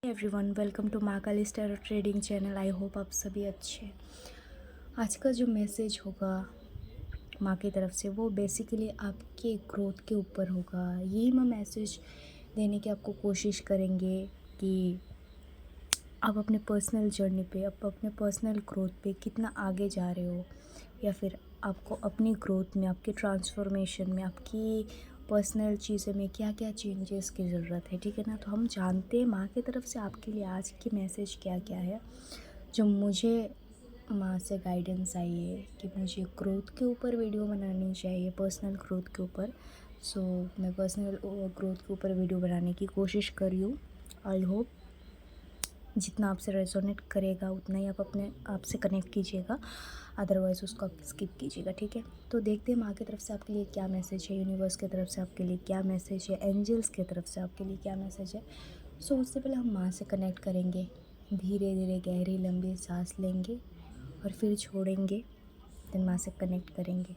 Everyone, welcome to Mahakali star trading channel. I hope आप सभी अच्छे हैं। आज का जो मैसेज होगा माँ की तरफ से वो बेसिकली आपके ग्रोथ के ऊपर होगा। यही मैं मैसेज देने की आपको कोशिश करेंगे कि आप अपने पर्सनल जर्नी पे, आप अपने पर्सनल ग्रोथ पे कितना आगे जा रहे हो, या फिर आपको अपनी ग्रोथ में, आपके ट्रांसफॉर्मेशन में, आपकी पर्सनल चीज़ों में क्या क्या चेंजेस की ज़रूरत है। ठीक है ना। तो हम जानते हैं माँ की तरफ से आपके लिए आज की मैसेज क्या क्या है। जो मुझे माँ से गाइडेंस आई है कि मुझे ग्रोथ के ऊपर वीडियो बनानी चाहिए, पर्सनल ग्रोथ के ऊपर। सो मैं पर्सनल ग्रोथ के ऊपर वीडियो बनाने की कोशिश कर रही हूँ। आई होप जितना आपसे रेजोनेट करेगा उतना ही आप अपने आप से कनेक्ट कीजिएगा, अदरवाइज़ उसको आप स्किप कीजिएगा। ठीक है। तो देखते हैं माँ की तरफ से आपके लिए क्या मैसेज है, यूनिवर्स की तरफ से आपके लिए क्या मैसेज है, एंजल्स की तरफ से आपके लिए क्या मैसेज है। सो उससे पहले हम माँ से कनेक्ट करेंगे। धीरे धीरे गहरी लंबी सांस लेंगे और फिर छोड़ेंगे, देन माँ से कनेक्ट करेंगे।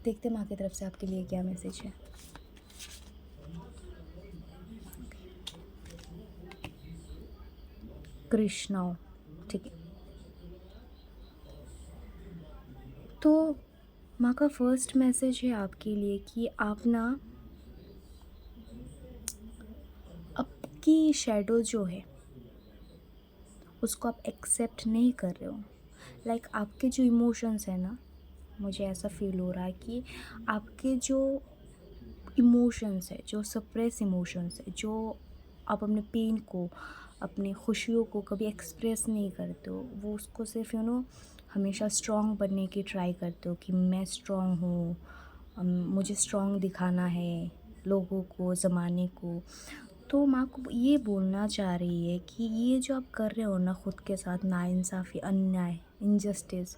देखते हैं माँ की तरफ से आपके लिए क्या मैसेज है। कृष्णा, ठीक है। तो माँ का फर्स्ट मैसेज है आपके लिए कि आप ना आपकी शैडो जो है उसको आप एक्सेप्ट नहीं कर रहे हो। लाइक आपके जो इमोशंस है ना, मुझे ऐसा फील हो रहा है कि आपके जो इमोशंस है, जो सप्रेस इमोशंस है, जो आप अपने पेन को, अपनी खुशियों को कभी एक्सप्रेस नहीं करते हो, वो उसको सिर्फ हमेशा स्ट्रॉन्ग बनने की ट्राई करते हो कि मैं स्ट्रॉन्ग हूँ, मुझे स्ट्रॉन्ग दिखाना है लोगों को, ज़माने को। तो माँ को ये बोलना चाह रही है कि ये जो आप कर रहे हो ना खुद के साथ, नाइंसाफ़ी, अन्याय, इनजस्टिस,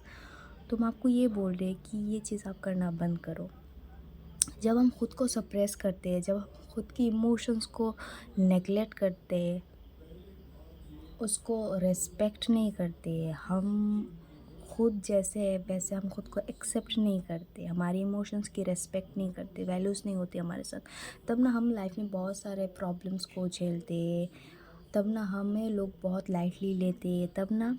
तो माँ आपको ये बोल रही है कि ये चीज़ आप करना बंद करो। जब हम खुद को सप्रेस करते हैं, जब हम खुद की इमोशंस को नेगलेक्ट करते हैं, उसको रेस्पेक्ट नहीं करते, हम खुद जैसे है वैसे हम खुद को एक्सेप्ट नहीं करते, हमारी इमोशंस की रेस्पेक्ट नहीं करते, वैल्यूज़ नहीं होती हमारे साथ, तब ना हम लाइफ में बहुत सारे प्रॉब्लम्स को झेलते, तब ना हमें लोग बहुत लाइटली लेते, तब ना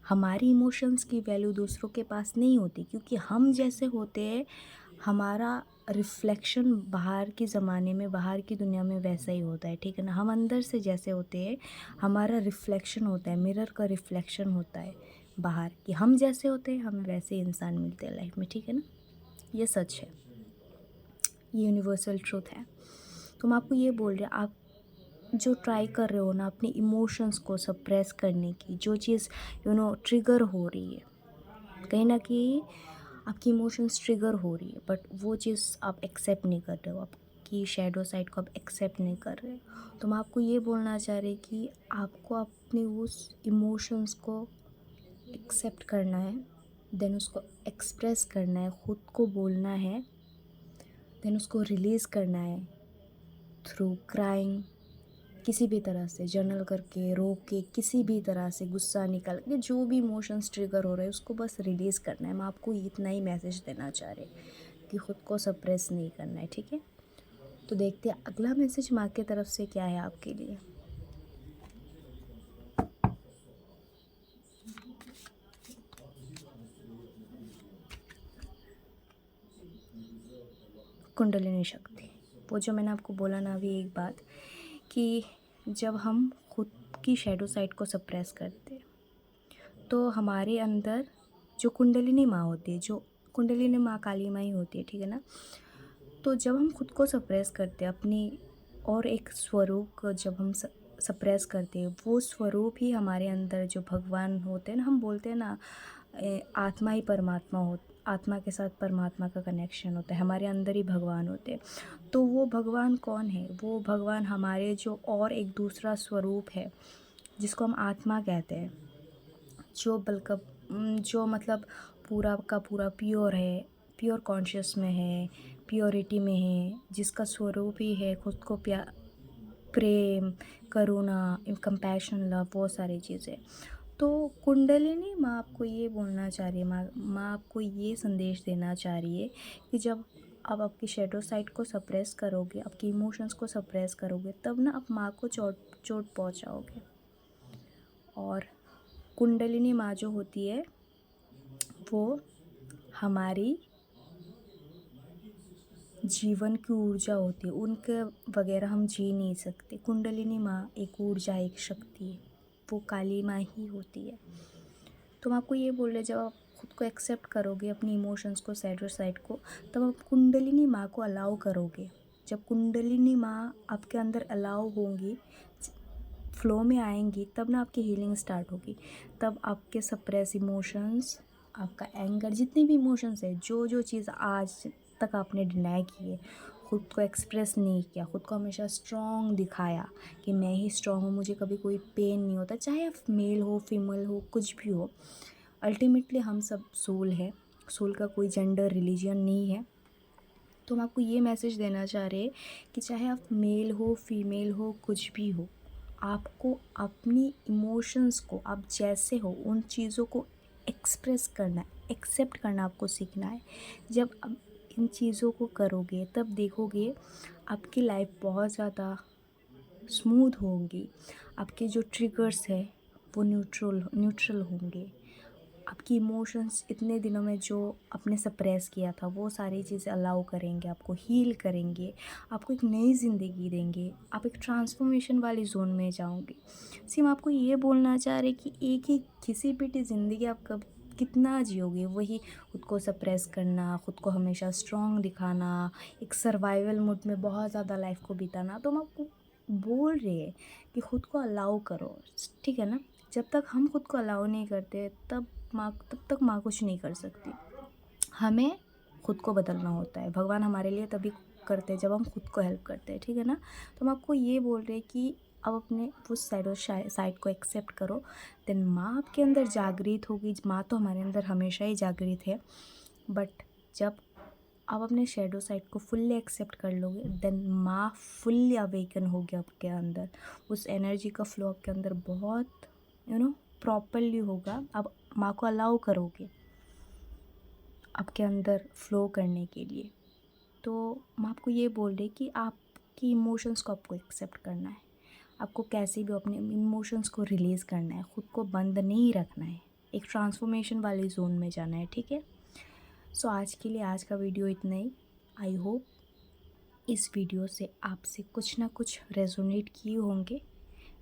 हमारी इमोशंस की वैल्यू दूसरों के पास नहीं होती, क्योंकि हम जैसे होते हैं हमारा रिफ्लेक्शन बाहर के ज़माने में, बाहर की दुनिया में वैसा ही होता है। ठीक है ना। हम अंदर से जैसे होते हैं हमारा रिफ्लेक्शन होता है, मिरर का रिफ्लेक्शन होता है बाहर, कि हम जैसे होते हैं हमें वैसे ही इंसान मिलते हैं लाइफ में। ठीक है ना। ये सच है, ये यूनिवर्सल ट्रूथ है। तो मैं आपको ये बोल रही हूँ, आप जो ट्राई कर रहे हो ना अपनी इमोशंस को सप्रेस करने की, जो चीज़ ट्रिगर हो रही है, कहीं ना कहीं आपकी इमोशंस ट्रिगर हो रही है, बट वो चीज़ आप एक्सेप्ट नहीं कर रहे हो, आपकी शैडो साइड को आप एक्सेप्ट नहीं कर रहे हो। तो मैं आपको ये बोलना चाह रही कि आपको अपने उस इमोशंस को एक्सेप्ट करना है, देन उसको एक्सप्रेस करना है, ख़ुद को बोलना है, देन उसको रिलीज़ करना है थ्रू क्राइंग, किसी भी तरह से जर्नल करके, रो के, किसी भी तरह से गुस्सा निकाल के, जो भी इमोशंस ट्रिगर हो रहे हैं उसको बस रिलीज़ करना है। मैं आपको इतना ही मैसेज देना चाह रही कि ख़ुद को सप्रेस नहीं करना है। ठीक है। तो देखते हैं अगला मैसेज माँ की तरफ से क्या है आपके लिए। कुंडलिनी शक्ति, वो जो मैंने आपको बोला ना अभी एक बात, कि जब हम खुद की शैडो साइड को सप्रेस करते हैं तो हमारे अंदर जो कुंडलिनी माँ होती है, जो कुंडलिनी माँ काली माँ ही होती है। ठीक है ना। तो जब हम खुद को सप्रेस करते हैं अपनी, और एक स्वरूप को जब हम सप्रेस करते हैं, वो स्वरूप ही हमारे अंदर जो भगवान होते हैं ना, हम बोलते हैं ना आत्मा ही परमात्मा हो, आत्मा के साथ परमात्मा का कनेक्शन होता है, हमारे अंदर ही भगवान होते हैं। तो वो भगवान कौन है? वो भगवान हमारे जो और एक दूसरा स्वरूप है जिसको हम आत्मा कहते हैं, जो जो मतलब पूरा का पूरा प्योर है, प्योर कॉन्शियस में है, प्योरिटी में है, जिसका स्वरूप ही है खुद को प्रेम, करुणा, कंपैशन, लव, वो सारी चीज़ें। तो कुंडलिनी माँ आपको ये बोलना चाह रही है, माँ आपको ये संदेश देना चाह रही है कि जब आप आपकी शैडो साइड को सप्रेस करोगे, आपकी इमोशंस को सप्रेस करोगे, तब ना आप माँ को चोट पहुंचाओगे। और कुंडलिनी माँ जो होती है वो हमारी जीवन की ऊर्जा होती है, उनके बगैर हम जी नहीं सकते। कुंडलिनी माँ एक ऊर्जा, एक शक्ति है, वो काली माँ ही होती है। तो मैं आपको ये बोल रहे, जब आप खुद को एक्सेप्ट करोगे, अपनी इमोशंस को, सैड और साइड को, तब आप कुंडलिनी माँ को अलाउ करोगे। जब कुंडलिनी माँ आपके अंदर अलाउ होंगी, फ्लो में आएंगी, तब ना आपकी हीलिंग स्टार्ट होगी। तब आपके सप्रेस इमोशंस, आपका एंगर, जितने भी इमोशंस है, जो जो चीज़ आज तक आपने डिनाई की है, खुद को एक्सप्रेस नहीं किया, खुद को हमेशा स्ट्रॉन्ग दिखाया कि मैं ही स्ट्रॉन्ग हूँ, मुझे कभी कोई पेन नहीं होता, चाहे आप मेल हो, फीमेल हो, कुछ भी हो, अल्टीमेटली हम सब सोल है। सोल का कोई जेंडर, रिलीजन नहीं है। तो हम आपको ये मैसेज देना चाह रहे हैं कि चाहे आप मेल हो, फीमेल हो, कुछ भी हो, आपको अपनी इमोशंस को, आप जैसे हो उन चीज़ों को एक्सप्रेस करना है, एक्सेप्ट करना आपको सीखना है। जब आप इन चीज़ों को करोगे, तब देखोगे आपकी लाइफ बहुत ज़्यादा स्मूथ होंगी। आपके जो ट्रिगर्स है वो न्यूट्रल होंगे। आपकी इमोशंस इतने दिनों में जो आपने सप्रेस किया था, वो सारी चीज़ें अलाउ करेंगे, आपको हील करेंगे, आपको एक नई ज़िंदगी देंगे। आप एक ट्रांसफॉर्मेशन वाली जोन में जाओगे। सिर्फ आपको ये बोलना चाह रहे कि एक ही घिसी पिटी ज़िंदगी आप कब कितना जियोगे, वही खुद को सप्रेस करना, खुद को हमेशा स्ट्रॉन्ग दिखाना, एक सर्वाइवल मोड में बहुत ज़्यादा लाइफ को बिताना। तो हम आपको बोल रहे हैं कि खुद को अलाउ करो, ठीक है ना। जब तक हम खुद को अलाउ नहीं करते, तब तक माँ कुछ नहीं कर सकती। हमें खुद को बदलना होता है। भगवान हमारे लिए तभी करते हैं जब हम खुद को हेल्प करते हैं, ठीक है ना। तो हम आपको ये बोल रहे हैं कि अब अपने उस साइड को एक्सेप्ट करो। देन माँ आपके अंदर जागृत होगी। माँ तो हमारे अंदर हमेशा ही जागृत है, बट जब आप अपने शैडो साइड को फुल्ली एक्सेप्ट कर लोगे, देन माँ फुल्ली अवेकन होगी आपके अंदर। उस एनर्जी का फ्लो आपके अंदर बहुत प्रॉपरली होगा। आप माँ को अलाउ करोगे आपके अंदर फ्लो करने के लिए। तो मैं आपको ये बोल रही कि आपकी इमोशंस को आपको एक्सेप्ट करना है। आपको कैसे भी अपने इमोशंस को रिलीज़ करना है, खुद को बंद नहीं रखना है, एक ट्रांसफॉर्मेशन वाली जोन में जाना है, ठीक है। सो आज के लिए आज का वीडियो इतना ही। आई होप इस वीडियो से आपसे कुछ ना कुछ रेजोनेट किए होंगे।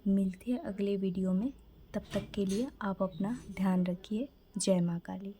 मिलते हैं अगले वीडियो में। तब तक के लिए आप अपना ध्यान रखिए। जय माँ काली।